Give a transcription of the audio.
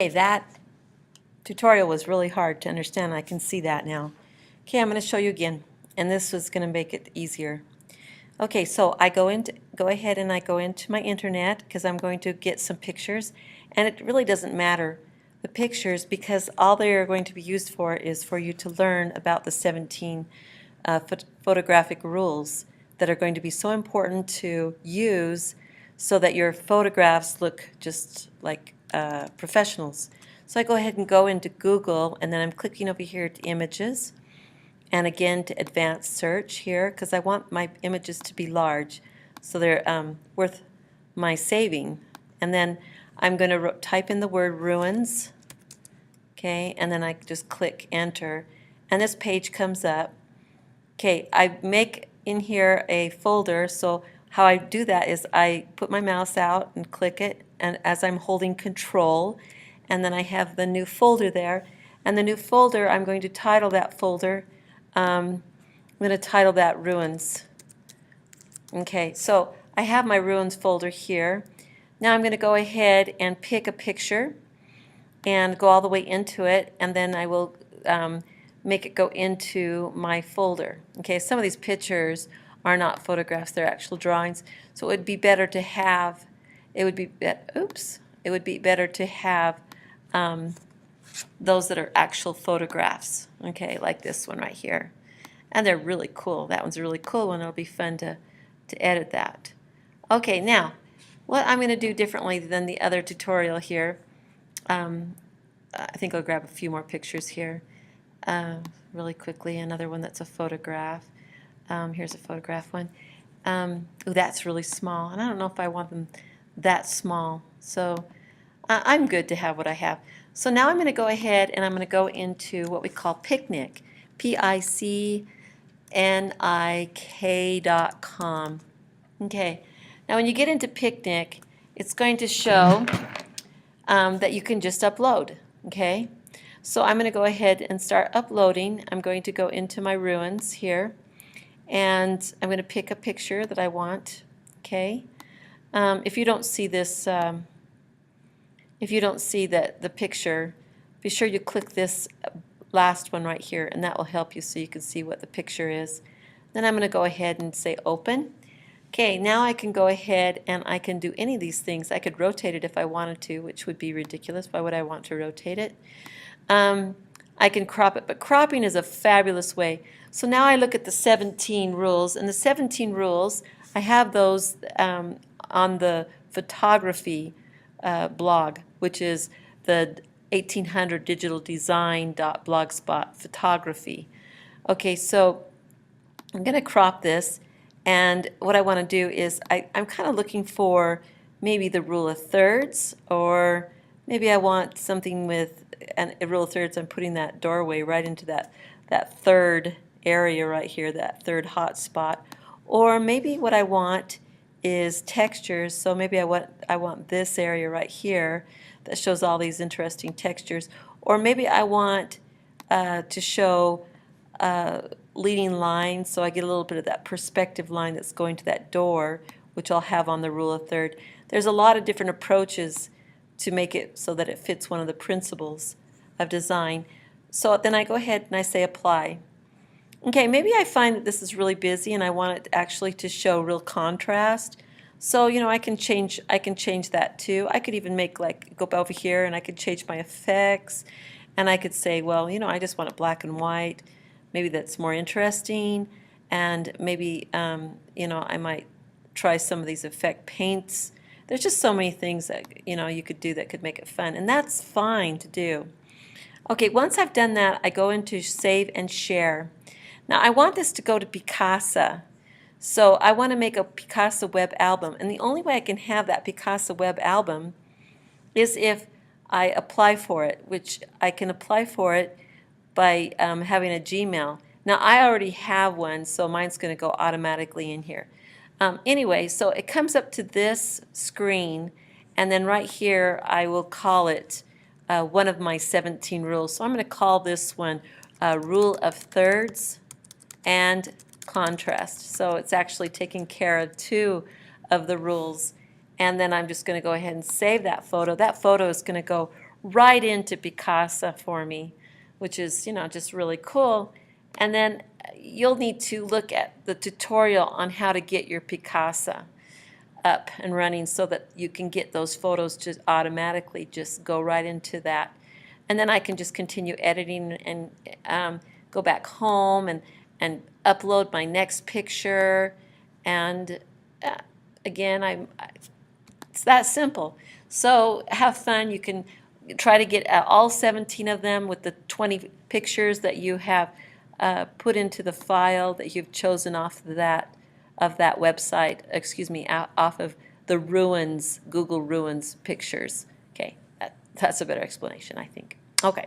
That tutorial was really hard to understand. I can see that now. Okay, I'm going to show you again, and this was going to make it easier. Okay, so I go ahead and I go into my internet because I'm going to get some pictures, and it really doesn't matter the pictures because all they are going to be used for is for you to learn about the 17 photographic rules that are going to be so important to use so that your photographs look just like professionals. So I go ahead and go into Google, and then I'm clicking over here to images, and again to advanced search here because I want my images to be large so they're worth my saving. And then I'm going to type in the word ruins, okay, and then I just click enter, and this page comes up. Okay, I make in here a folder, so how I do that is I put my mouse out and click it, and as I'm holding control, and then I have the new folder there, and the new folder, I'm going to title that folder, I'm going to title that ruins. Okay, so I have my ruins folder here. Now I'm going to go ahead and pick a picture and go all the way into it, and then I will make it go into my folder. Okay, some of these pictures are not photographs, they're actual drawings, so it would be better to have, it would be better to have those that are actual photographs, okay, like this one right here. And they're really cool. That one's a really cool one. It'll be fun to edit that. Okay, now, what I'm going to do differently than the other tutorial here, I think I'll grab a few more pictures here really quickly. Another one that's a photograph. Here's a photograph one. Ooh, that's really small, and I don't know if I want them that small. So I'm good to have what I have. So now I'm going to go ahead and I'm going to go into what we call Picnik, PICNIK.com. Okay, now when you get into Picnik, it's going to show that you can just upload. Okay, so I'm going to go ahead and start uploading. I'm going to go into my ruins here, and I'm going to pick a picture that I want. Okay, if you don't see this, if you don't see the picture, be sure you click this last one right here, and that will help you so you can see what the picture is. Then I'm going to go ahead and say open. Okay, now I can go ahead and I can do any of these things. I could rotate it if I wanted to, which would be ridiculous. Why would I want to rotate it? I can crop it, but cropping is a fabulous way. So now I look at the 17 rules, and the 17 rules, I have those on the photography blog, which is the 1800 digital design.blogspot photography. Okay, so I'm going to crop this, and what I want to do is I'm kind of looking for maybe the rule of thirds, or maybe I want something with a rule of thirds. I'm putting that doorway right into that third area right here, that third hot spot. Or maybe what I want is textures, so maybe I want this area right here that shows all these interesting textures. Or maybe I want to show leading lines, so I get a little bit of that perspective line that's going to that door, which I'll have on the rule of third. There's a lot of different approaches to make it so that it fits one of the principles of design. So then I go ahead and I say apply. Okay, maybe I find that this is really busy and I want it actually to show real contrast. So, you know, I can change that too. I could even make, like, go over here and I could change my effects, and I could say, well, you know, I just want it black and white. Maybe that's more interesting, and maybe you know, I might try some of these effect paints. There's just so many things that, you know, you could do that could make it fun, and that's fine to do. Okay, once I've done that, I go into save and share. Now I want this to go to Picasa, so I want to make a Picasa web album, and the only way I can have that Picasa web album is if I apply for it, which I can apply for it by having a Gmail. Now I already have one, so mine's going to go automatically in here. Anyway, so it comes up to this screen, and then right here I will call it one of my 17 rules. So I'm going to call this one rule of thirds and contrast. So it's actually taking care of 2 of the rules. And then I'm just going to go ahead and save that photo. That photo is going to go right into Picasa for me, which is, you know, just really cool. And then you'll need to look at the tutorial on how to get your Picasa up and running so that you can get those photos just automatically just go right into that. And then I can just continue editing and go back home and upload my next picture. And again, it's that simple. So have fun. You can try to get all 17 of them with the 20 pictures that you have put into the file that you've chosen off of that website, excuse me, off of the Ruins, Google Ruins pictures. Okay, that's a better explanation, I think. Okay.